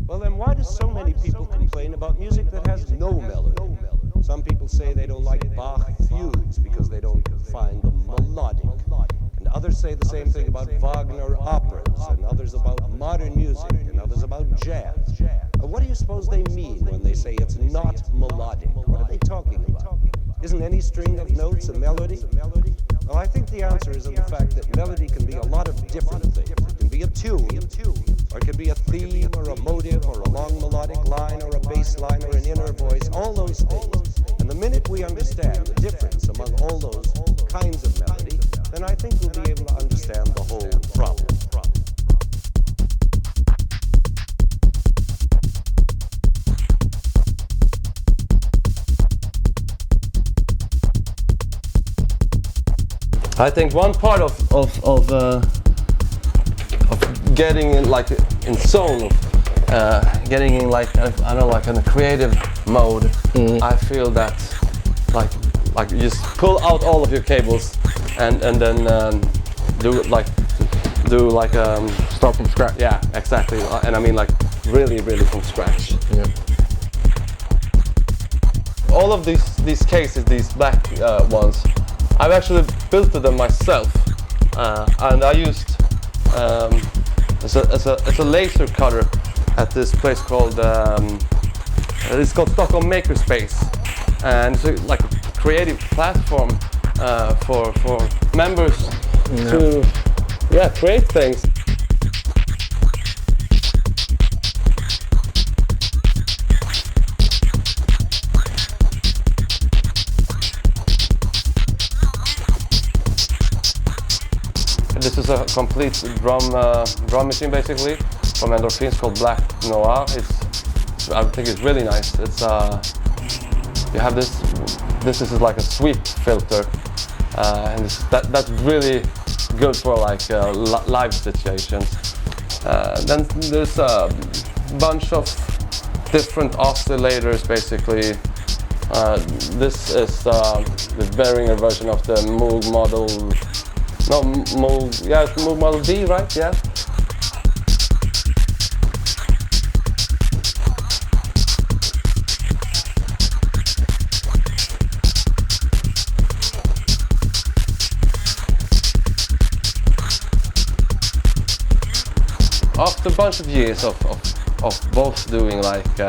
Well, then why do so many people complain about music that has no melody? Some people say they don't like Bach fugues because they don't find them melodic. And others say the same thing about Wagner operas, and others about modern music, and others about jazz. What do you suppose they mean when they say it's not melodic? What are they talking about? Isn't any string of notes a melody? Well, I think the answer is in the fact that melody can be a lot of different things. It can be a tune, or it can be a theme, or a motive, or a long melodic line, or a bass line, or an inner voice, all those things. And the minute we understand the difference among all those kinds of melody, then I think we'll be able to understand the whole problem. I think one part of getting in like in zone, getting in like I don't know, like in a creative mode. I feel that like you just pull out all of your cables and then do like start from scratch. Yeah, exactly. And I mean like really from scratch. Yeah. All of these cases, these black ones, I've actually built them myself, and I used as a laser cutter at this place called it's called Stockholm Makerspace, and it's like a creative platform for members to create things. This is a complete drum machine basically from Endorphins called Black Noir. I think it's really nice. It's you have this is like a sweep filter, and that's really good for like live situations. Then there's a bunch of different oscillators basically. This is the Behringer version of the Moog model. No, Moog, yeah, it's Moog Model D, right? Yeah. After a bunch of years of both doing like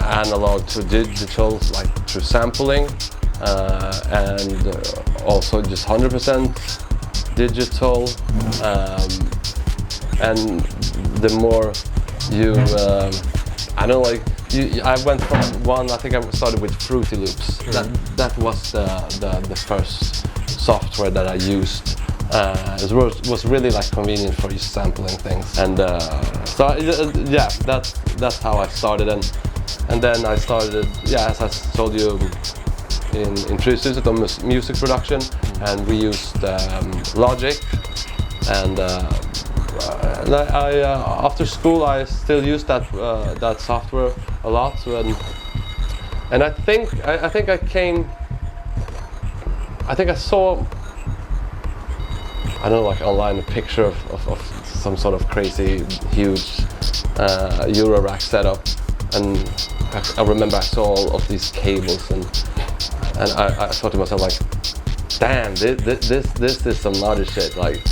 analog to digital, like through sampling, and also just 100% digital, and the more you, I don't know, like I went from one. I think I started with Fruity Loops. That was the first software that I used. It was really like convenient for just sampling things, and so yeah, that's how I started, and then I started, as I told you, in previous on music production, and we used Logic, and after school I still used that software a lot, and I think I saw, I don't know, like online a picture of some sort of crazy huge Eurorack setup, and I remember I saw all of these cables, and I thought to myself like, damn, this is some naughty shit. Like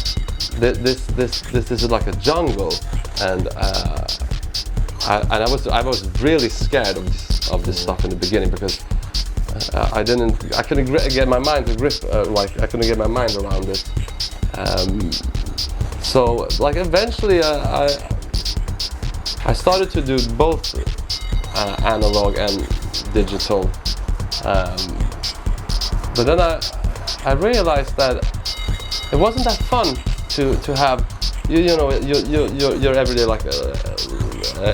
this is like a jungle, and I was really scared of this stuff in the beginning, because I couldn't get my mind to grip, like I couldn't get my mind around it. So like eventually I started to do both analog and digital, but then I realized that it wasn't that fun to have your everyday like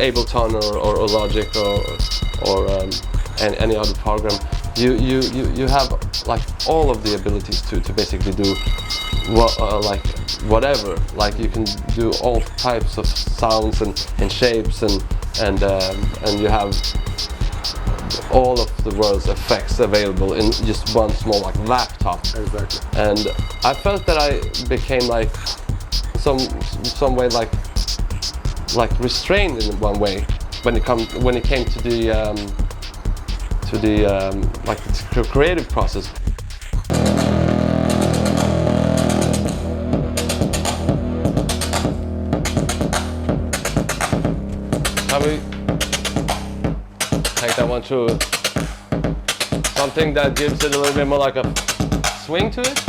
Ableton or Logic or any other program. You have like all of the abilities to basically do like whatever. Like you can do all types of sounds and shapes, and you have all of the world's effects available in just one small like laptop. Exactly. And I felt that I became like some way like like restrained in one way when it came to the like the creative process. How we take that one through something that gives it a little bit more like a swing to it.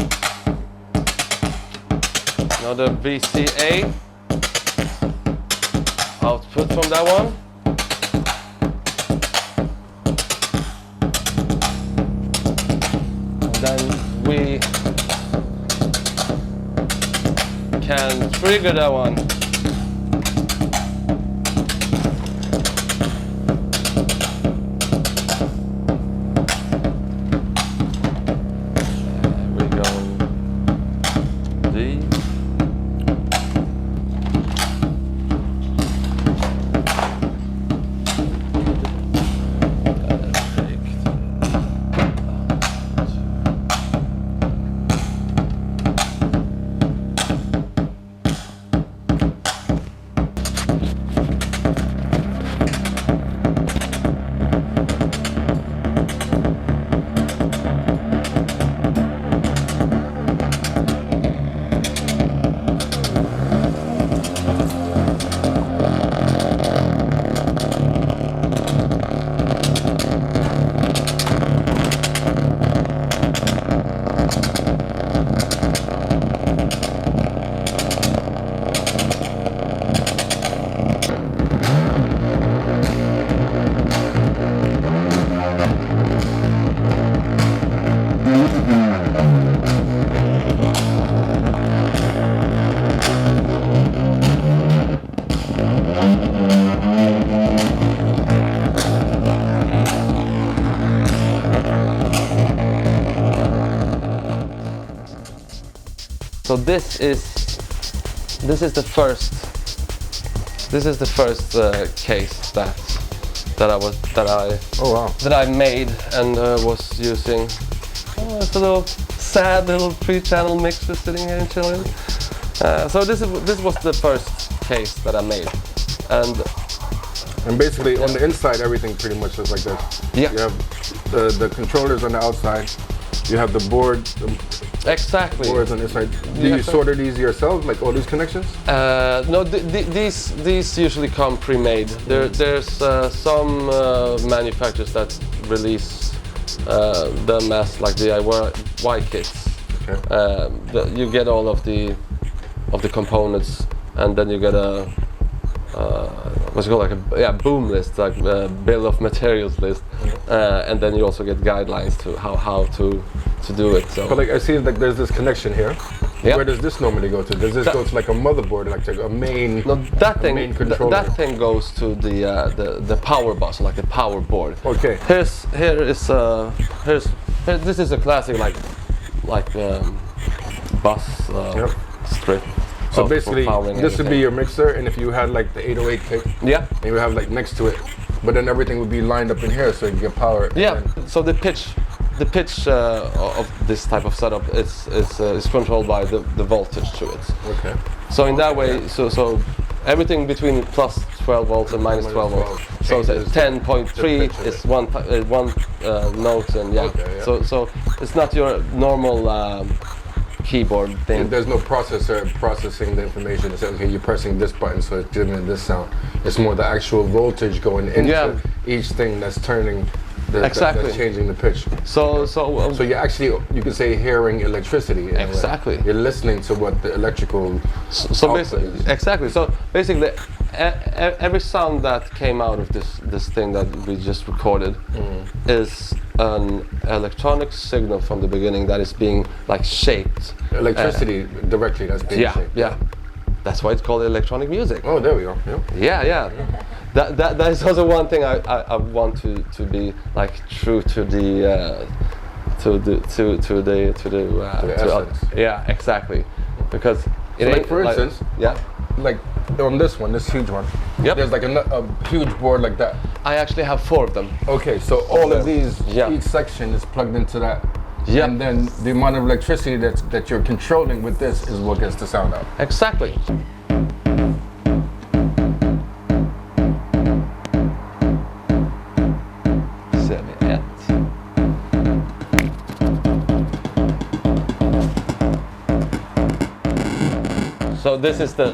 Another VCA output from that one. And then we can trigger that one. So this is the first case that I made and was using. It's a little sad little 3-channel mixer sitting here in Chile. So this was the first case that I made, and basically on the inside everything pretty much is like this. Yeah. You have the controllers on the outside. You have the board. Exactly. Boards on the inside. Do you solder these yourself, like all these connections? No, these usually come pre-made. There's some manufacturers that release them as like DIY kits. Okay. You get all of the components, and then you get a what's it called, like a boom list, like a bill of materials list, and then you also get guidelines to how to do it. So. But like I see, like there's this connection here. Yep. Where does this normally go to? Does this go to like a motherboard, like a main? No, main controller. That thing goes to the power bus, like the power board. Okay. This is a classic like bus strip. So basically, this would be your mixer, and if you had like the 808 kick, and you have like next to it, but then everything would be lined up in here, so you get power. Yeah. So the pitch of this type of setup is controlled by the voltage to it. Okay. So in that way, so everything between plus 12 volts and minus 12 volts. So 10.3 is one note, and So it's not your normal keyboard thing. And there's no processor processing the information. It's okay, you're pressing this button, so it's giving this sound. It's more the actual voltage going into each thing that's turning. That's changing the pitch. So you actually, you could say, hearing electricity. Exactly. You're listening to what the electrical. So basically, So basically, every sound that came out of this thing that we just recorded is an electronic signal from the beginning that is being like shaped. Electricity directly that's being shaped. Yeah. That's why it's called electronic music. Oh, there we go. Yeah. That is also one thing I want to be like true to the essence. Yeah, exactly. Because so like for instance, like on this one, this huge one. Yep. There's like a huge board like that. I actually have 4 of them. Okay, so all of these, each section is plugged into that. Yeah. And then the amount of electricity that you're controlling with this is what gets the sound out. Exactly. So this is the.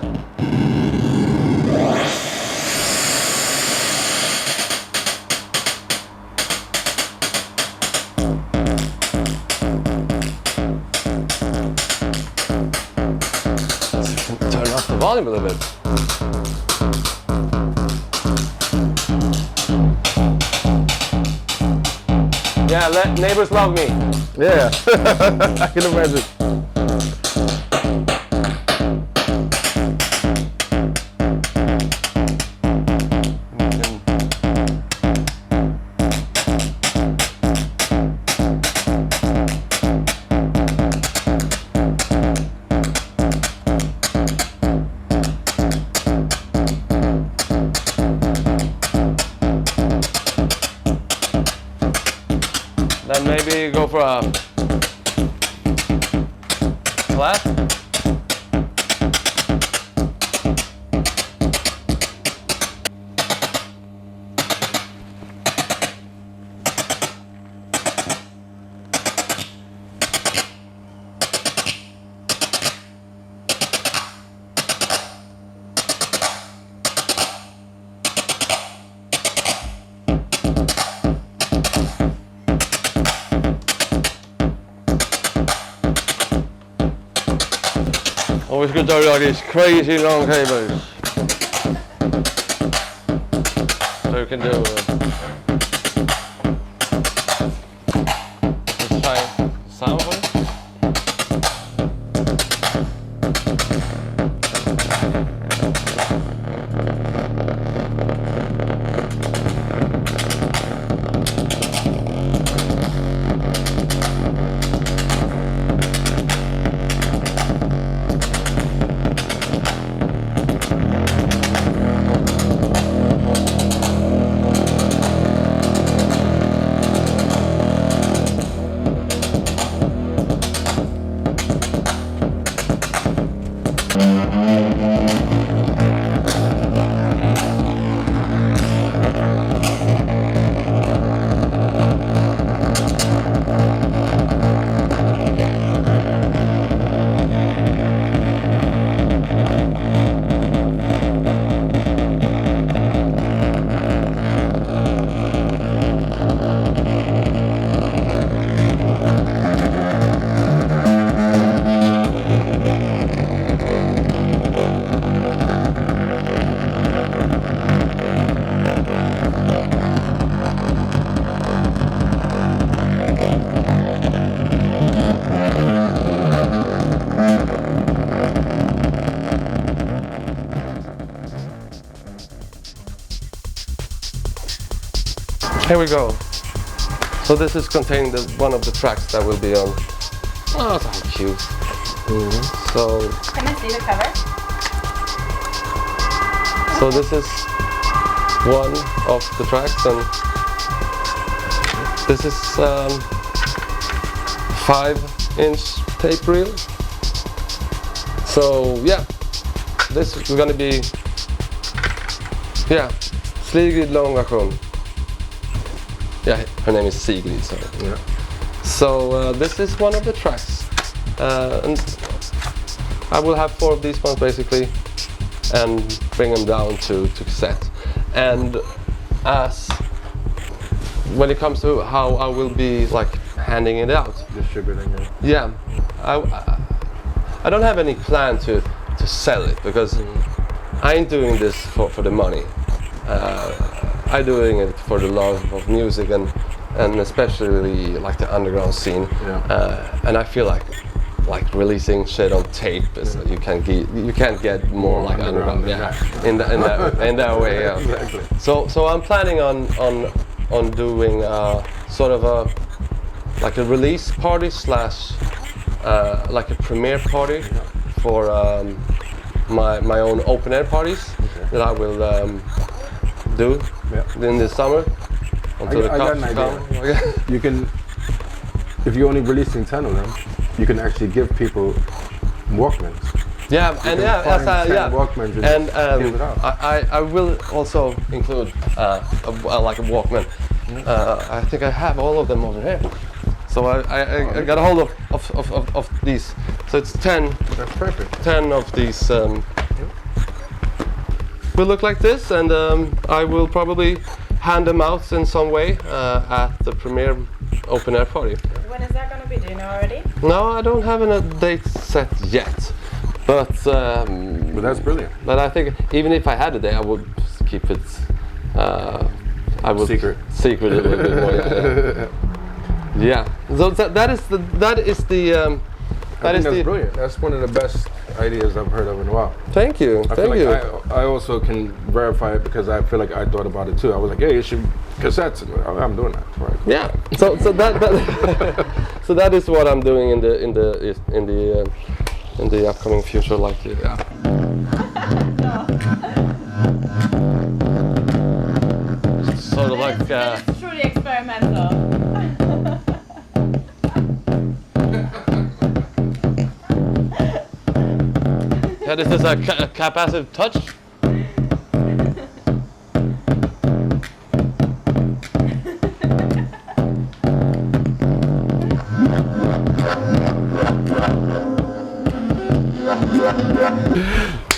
Turn up the volume a little bit. Yeah, let neighbors love me. Yeah, I can imagine. Then maybe go for a clap. Always good to have these crazy long cables. So you can do. Let's try sound of it. Here we go. So this is containing one of the tracks that will be on. Oh, that's how cute. So. Can I see the cover? So this is one of the tracks, and this is 5-inch tape reel. So yeah, this is gonna be Sigrid lång version. Yeah, her name is Sigrid. So yeah. So this is one of the tracks, and I will have 4 of these ones basically, and bring them down to cassette. And as when it comes to how I will be like handing it out, distributing it. Yeah, I don't have any plan to sell it, because I ain't doing this for the money. I'm doing it for the love of music, and especially like the underground scene. Yeah. And I feel like releasing shit on tape is you can't get more like underground. In that way. Yeah. Exactly. So I'm planning on doing sort of a release party slash like a premiere party for my own open air parties that I will do in the summer until I got an idea. You can, if you're only releasing 10 of them, you can actually give people Walkmans. Yeah, and Walkmans and give it out. I will also include like a Walkman. I think I have all of them over here. So I got a hold of these. So it's 10. That's perfect. 10 of these will look like this, and I will probably hand them out in some way at the premiere open air party. When is that going to be? Do you know already? No, I don't have a date set yet, but that's brilliant. But I think even if I had a day, I would keep it. I would secret a little bit more. Yeah. So that is the. That's brilliant. That's one of the best ideas I've heard of in a while. Thank you. Thank you. I also can verify it because I feel like I thought about it too. I was like, hey, you should cassettes. And I'm doing that. Right. Yeah. So that so that is what I'm doing in the upcoming future. Like yeah. Sort of like. It's truly experimental. Yeah, this is a capacitive touch.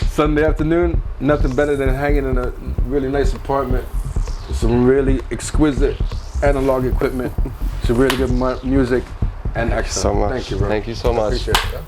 Sunday afternoon, nothing better than hanging in a really nice apartment with some really exquisite analog equipment, some really good music, and Axel. So much. Thank you, bro. Thank you so much. I appreciate it.